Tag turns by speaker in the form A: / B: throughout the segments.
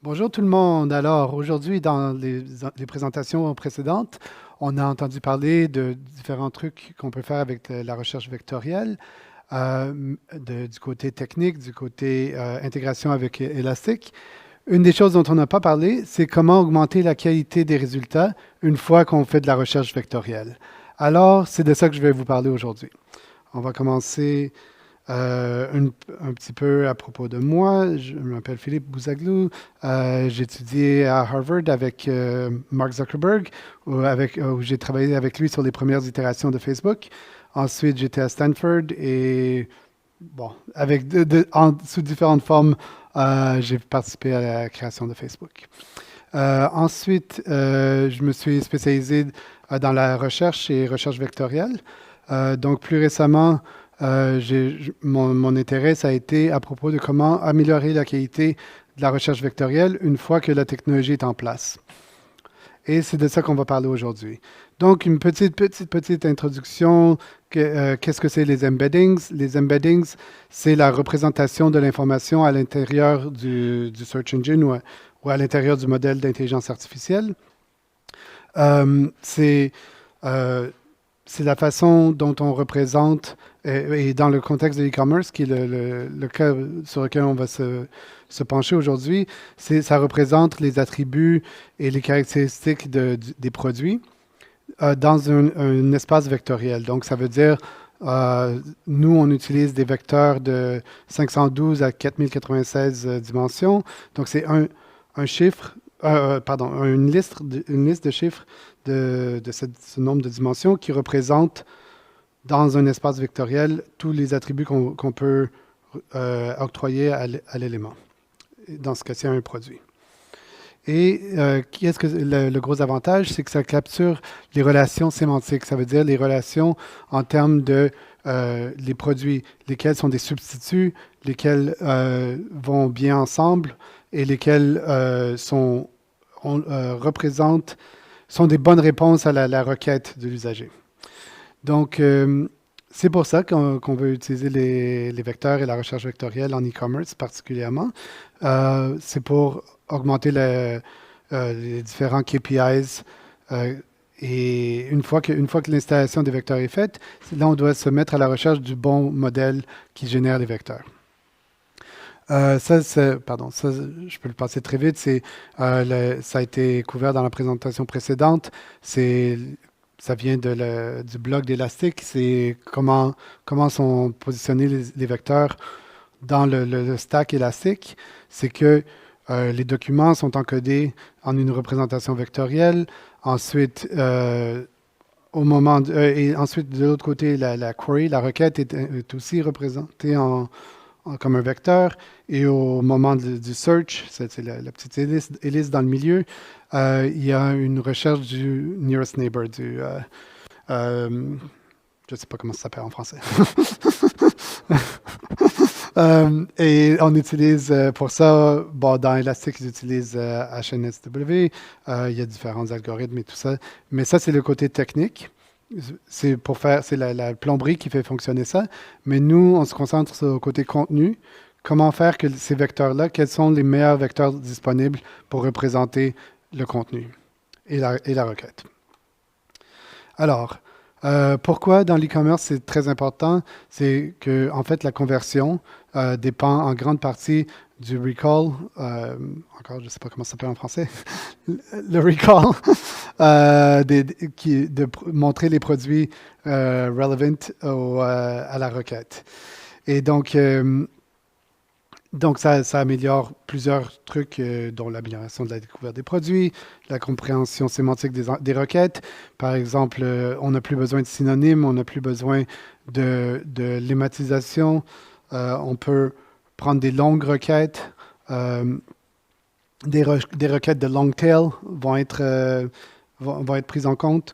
A: Bonjour tout le monde. Alors, aujourd'hui, dans les présentations précédentes, on a entendu parler de différents trucs qu'on peut faire avec la recherche vectorielle, du côté technique, du côté intégration avec Elastic. Une des choses dont on n'a pas parlé, c'est comment augmenter la qualité des résultats une fois qu'on fait de la recherche vectorielle. Alors, c'est de ça que je vais vous parler aujourd'hui. On va commencer un petit peu à propos de moi. Je m'appelle Philippe Bouzaglou. J'ai étudié à Harvard avec Mark Zuckerberg, où j'ai travaillé avec lui sur les premières itérations de Facebook. Ensuite, j'étais à Stanford et, bon, sous différentes formes, j'ai participé à la création de Facebook. Ensuite, je me suis spécialisé dans la recherche et recherche vectorielle. Donc, plus récemment, mon intérêt, ça a été à propos de comment améliorer la qualité de la recherche vectorielle une fois que la technologie est en place. Et c'est de ça qu'on va parler aujourd'hui. Donc, une petite introduction. Qu'est-ce que c'est les embeddings? Les embeddings, c'est la représentation de l'information à l'intérieur du search engine ou à l'intérieur du modèle d'intelligence artificielle. C'est euh, c'est la façon dont on représente, et dans le contexte de l'e-commerce, qui est le cas sur lequel on va se pencher aujourd'hui, ça représente les attributs et les caractéristiques des produits dans un espace vectoriel. Donc, ça veut dire, nous, on utilise des vecteurs de 512 à 4096 dimensions. Donc, c'est un chiffre, pardon, une liste de chiffres de ce nombre de dimensions qui représente dans un espace vectoriel tous les attributs qu'on peut octroyer à l'élément. Dans ce cas-ci, un produit. Et qu'est-ce que le gros avantage, c'est que ça capture les relations sémantiques. Ça veut dire les relations en termes de les produits, lesquels sont des substituts, lesquels vont bien ensemble et lesquels représentent sont des bonnes réponses à la requête de l'usager. Donc, c'est pour ça qu'on veut utiliser les vecteurs et la recherche vectorielle en e-commerce particulièrement. C'est pour augmenter les différents KPIs. Et une fois que l'installation des vecteurs est faite, là, on doit se mettre à la recherche du bon modèle qui génère les vecteurs. Pardon, ça, je peux le passer très vite. Ça a été couvert dans la présentation précédente. Ça vient du blog d'Elastic. C'est comment sont positionnés les vecteurs dans le stack Elastic. C'est que les documents sont encodés en une représentation vectorielle. Ensuite, et ensuite, de l'autre côté, la query, la requête est aussi représentée comme un vecteur. Et au moment du search, c'est la petite hélice dans le milieu, il y a une recherche du nearest neighbor, je ne sais pas comment ça s'appelle en français. Et on utilise pour ça, bon, dans Elastic, ils utilisent HNSW. Il y a différents algorithmes et tout ça. Mais ça, c'est le côté technique. C'est la plomberie qui fait fonctionner ça. Mais nous, on se concentre sur le côté contenu. Comment faire que ces vecteurs-là, quels sont les meilleurs vecteurs disponibles pour représenter le contenu et la requête. Alors, pourquoi dans l'e-commerce c'est très important? C'est que, en fait, la conversion dépend en grande partie du recall. Encore, je ne sais pas comment ça s'appelle en français. Le recall, de montrer les produits relevant à la requête. Et donc, ça améliore plusieurs trucs, dont l'amélioration de la découverte des produits, la compréhension sémantique des requêtes. Par exemple, on n'a plus besoin de synonymes, on n'a plus besoin de lématisation. On peut prendre des longues requêtes. Des requêtes de long tail vont être prises en compte.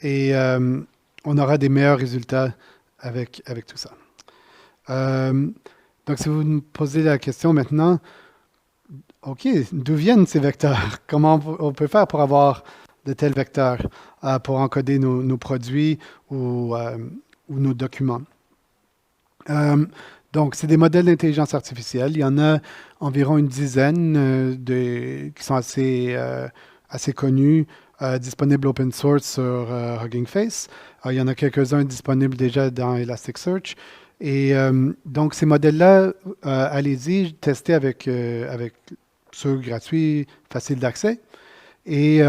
A: Et on aura des meilleurs résultats avec tout ça. Donc, si vous me posez la question maintenant, OK, d'où viennent ces vecteurs? Comment on peut faire pour avoir de tels vecteurs pour encoder nos produits ou nos documents? Donc, c'est des modèles d'intelligence artificielle. Il y en a environ une dizaine qui sont assez connus, disponibles open source sur Hugging Face. Il y en a quelques-uns disponibles déjà dans Elasticsearch. Et donc, ces modèles-là, allez-y, testez avec ceux gratuits, faciles d'accès. Et,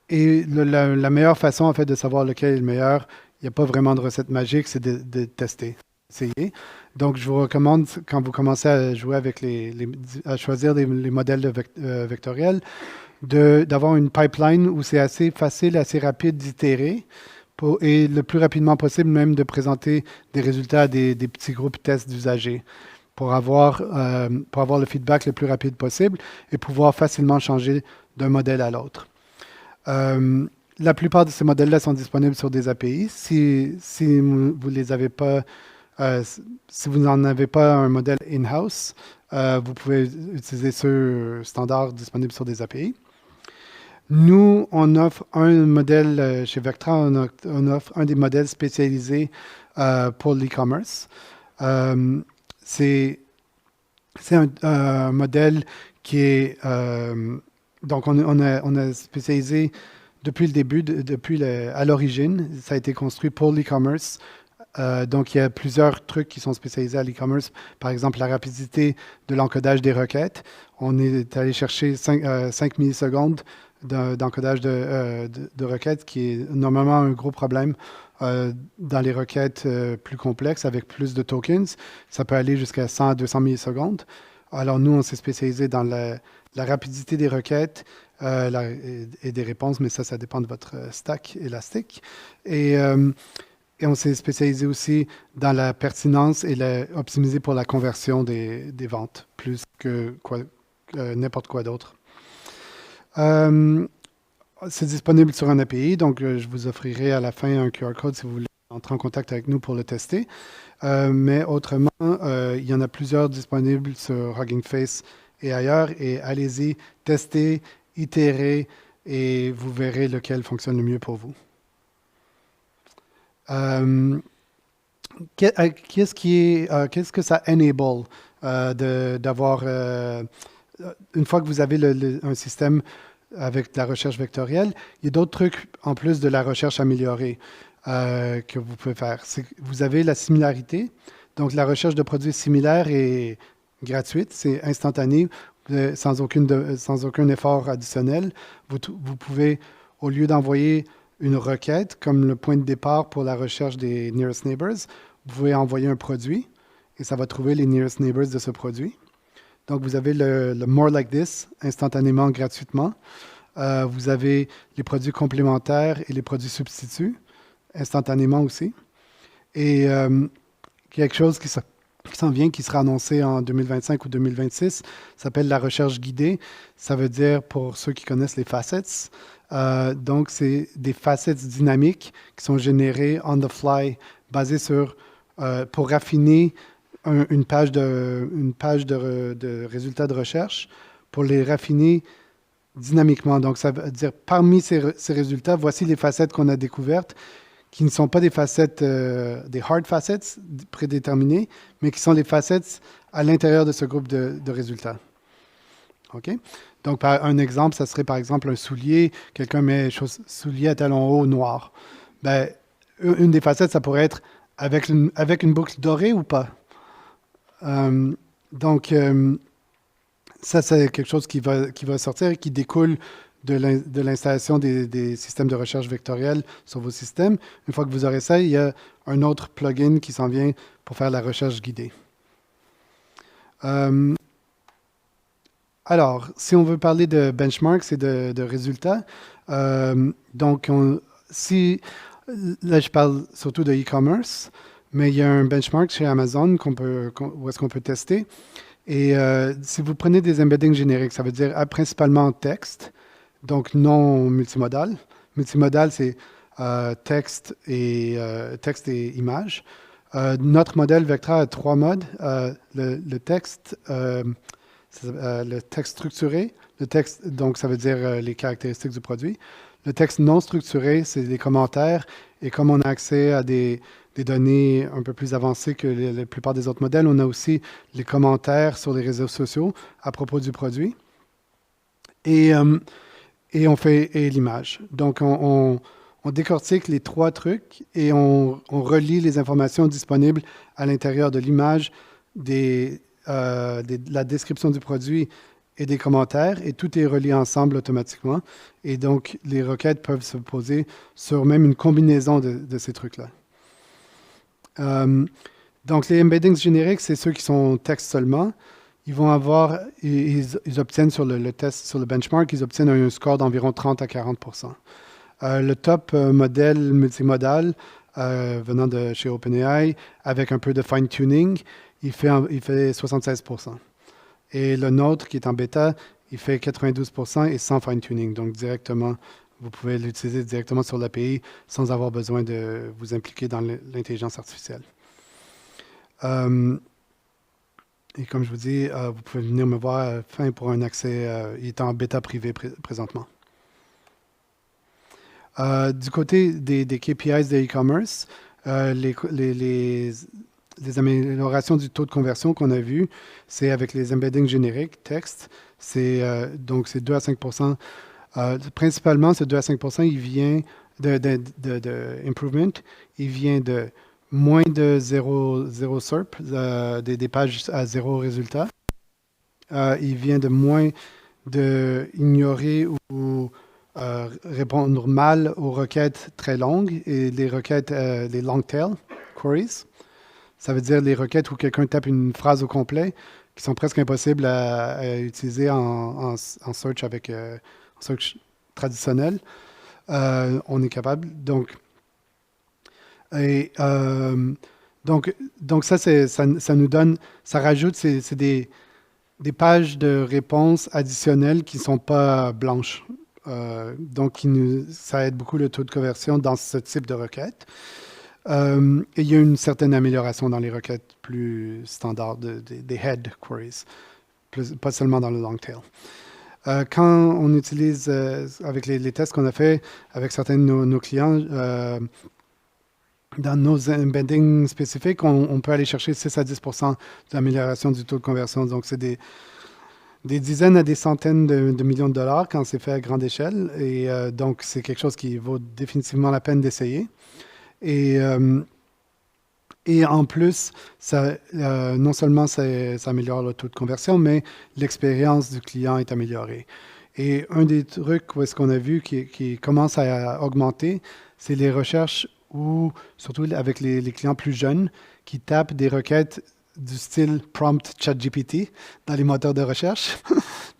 A: la meilleure façon, en fait, de savoir lequel est le meilleur, il n'y a pas vraiment de recette magique, c'est de tester, essayer. Donc, je vous recommande, quand vous commencez à jouer avec à choisir les modèles vectoriels, d'avoir une pipeline où c'est assez facile, assez rapide d'itérer et le plus rapidement possible même de présenter des résultats à des petits groupes tests d'usagers pour avoir le feedback le plus rapide possible et pouvoir facilement changer d'un modèle à l'autre. La plupart de ces modèles-là sont disponibles sur des API. Si vous les avez pas, si vous n'en avez pas un modèle in-house, vous pouvez utiliser ceux standards disponibles sur des API. Nous, on offre un modèle chez Vectra, on offre un des modèles spécialisés pour l'e-commerce. C'est un modèle qui est... donc, on a spécialisé depuis le début, à l'origine. Ça a été construit pour l'e-commerce. Donc, il y a plusieurs trucs qui sont spécialisés à l'e-commerce. Par exemple, la rapidité de l'encodage des requêtes. On est allé chercher 5 millisecondes d'encodage de requêtes, qui est normalement un gros problème dans les requêtes plus complexes avec plus de tokens. Ça peut aller jusqu'à 100 à 200 millisecondes. Alors, nous, on s'est spécialisé dans la rapidité des requêtes et des réponses, mais ça dépend de votre stack élastique. Et on s'est spécialisé aussi dans la pertinence et optimisé pour la conversion des ventes, plus que n'importe quoi d'autre. C'est disponible sur un API, donc je vous offrirai à la fin un QR code si vous voulez entrer en contact avec nous pour le tester. Mais autrement, il y en a plusieurs disponibles sur Hugging Face et ailleurs. Et allez-y, testez, itérez et vous verrez lequel fonctionne le mieux pour vous. Qu'est-ce que ça enable d'avoir une fois que vous avez un système avec de la recherche vectorielle, il y a d'autres trucs en plus de la recherche améliorée que vous pouvez faire. Vous avez la similarité. Donc, la recherche de produits similaires est gratuite, c'est instantané, sans aucun effort additionnel. Vous pouvez, au lieu d'envoyer une requête comme le point de départ pour la recherche des nearest neighbors, vous pouvez envoyer un produit et ça va trouver les nearest neighbors de ce produit. Donc, vous avez le More Like This instantanément, gratuitement. Vous avez les produits complémentaires et les produits substituts instantanément aussi. Et quelque chose qui s'en vient, qui sera annoncé en 2025 ou 2026, s'appelle la recherche guidée. Ça veut dire, pour ceux qui connaissent les facets, donc c'est des facets dynamiques qui sont générées on the fly, basées pour raffiner une page de résultats de recherche, pour les raffiner dynamiquement. Donc, ça veut dire, parmi ces résultats, voici les facettes qu'on a découvertes, qui ne sont pas des facettes, des hard facets prédéterminées, mais qui sont les facettes à l'intérieur de ce groupe de résultats. OK? Donc, un exemple, ça serait par exemple un soulier. Quelqu'un met soulier à talons hauts noir. Ben, une des facettes, ça pourrait être avec une boucle dorée ou pas. Donc, ça, c'est quelque chose qui va sortir et qui découle de l'installation des systèmes de recherche vectorielle sur vos systèmes. Une fois que vous aurez ça, il y a un autre plugin qui s'en vient pour faire la recherche guidée. Alors, si on veut parler de benchmarks et de résultats, donc là, je parle surtout de e-commerce, mais il y a un benchmark chez Amazon où est-ce qu'on peut tester. Et si vous prenez des embeddings génériques, ça veut dire principalement texte, donc non multimodal. Multimodal, c'est texte et image. Notre modèle Vectra a 3 modes. Le texte structuré, donc ça veut dire les caractéristiques du produit. Le texte non structuré, c'est les commentaires Et comme on a accès à des données un peu plus avancées que la plupart des autres modèles, on a aussi les commentaires sur les réseaux sociaux à propos du produit. Et, euh, et on fait et l'image. Donc, on décortique les trois trucs et on relie les informations disponibles à l'intérieur de l'image, de la description du produit et des commentaires, et tout est relié ensemble automatiquement. Et donc, les requêtes peuvent se poser sur même une combinaison de ces trucs-là. Euh, donc, les embeddings génériques, c'est ceux qui sont texte seulement. Ils vont avoir, ils obtiennent sur le test, sur le benchmark, ils obtiennent un score d'environ 30 à 40 le top modèle multimodal venant de chez OpenAI, avec un peu de fine-tuning, il fait 76 Et le nôtre, qui est en bêta, il fait 92 et sans fine-tuning. Donc, directement, vous pouvez l'utiliser directement sur l'API sans avoir besoin de vous impliquer dans l'intelligence artificielle. Et comme je vous dis, vous pouvez venir me voir à la fin pour un accès. Il est en bêta privé présentement. Du côté des KPIs de e-commerce, les améliorations du taux de conversion qu'on a vu, c'est avec les embeddings génériques, texte. Donc, c'est 2 à 5 principalement, ce 2 à 5 il vient de improvement. Il vient de moins de 0 SERP, des pages à 0 résultat. Il vient de moins de ignorer ou répondre mal aux requêtes très longues et les requêtes, les long tail queries. Ça veut dire les requêtes où quelqu'un tape une phrase au complet qui sont presque impossibles à utiliser en search avec en search traditionnel. On est capable. Et, donc ça, ça nous donne, ça rajoute, c'est des pages de réponses additionnelles qui ne sont pas blanches. Donc, ça aide beaucoup le taux de conversion dans ce type de requête. Et il y a une certaine amélioration dans les requêtes plus standards des head queries, pas seulement dans le long tail. Quand on utilise, avec les tests qu'on a fait avec certains de nos clients, dans nos embeddings spécifiques, on peut aller chercher 6 à 10 d'amélioration du taux de conversion. Donc, c'est des dizaines à des centaines de millions de dollars quand c'est fait à grande échelle. Et donc, c'est quelque chose qui vaut définitivement la peine d'essayer. Et en plus, non seulement ça améliore le taux de conversion, mais l'expérience du client est améliorée. Et un des trucs où est-ce qu'on a vu qui commence à augmenter, c'est les recherches ou surtout avec les clients plus jeunes qui tapent des requêtes du style prompt ChatGPT dans les moteurs de recherche.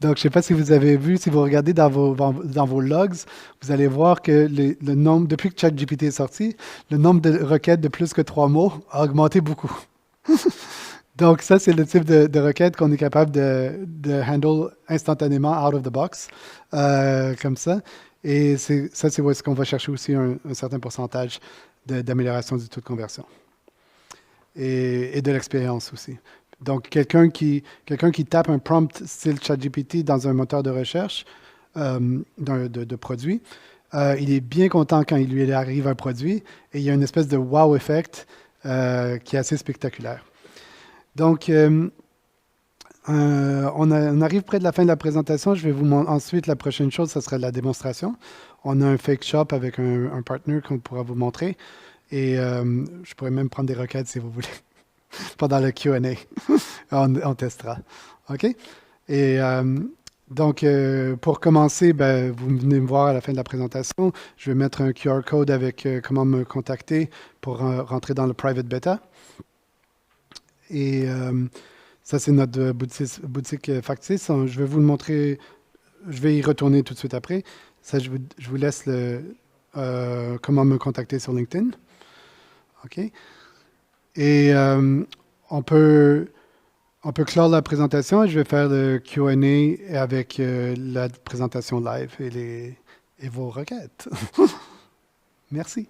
A: Donc, je ne sais pas si vous avez vu, si vous regardez dans vos logs, vous allez voir que le nombre, depuis que ChatGPT est sorti, le nombre de requêtes de plus que 3 mots a augmenté beaucoup. Donc, ça, c'est le type de requête qu'on est capable de handle instantanément out of the box, comme ça. Et ça, c'est où est-ce qu'on va chercher aussi un certain pourcentage d'amélioration du taux de conversion. Et de l'expérience aussi. Donc, quelqu'un qui tape un prompt style ChatGPT dans un moteur de recherche de produit, il est bien content quand il lui arrive un produit et il y a une espèce de wow effect qui est assez spectaculaire. Donc, on arrive près de la fin de la présentation. Je vais vous montrer ensuite la prochaine chose, ça sera la démonstration. On a un fake shop avec un partner qu'on pourra vous montrer. Et je pourrais même prendre des requêtes si vous voulez pendant le Q&A. on testera. OK? Et donc, pour commencer, vous venez me voir à la fin de la présentation. Je vais mettre un QR code avec comment me contacter pour rentrer dans le private beta. Et ça, c'est notre boutique factice. Je vais vous le montrer. Je vais y retourner tout de suite après. Ça, je vous laisse comment me contacter sur LinkedIn. OK? Et on peut clore la présentation et je vais faire le Q&A avec la présentation live et vos requêtes. Merci.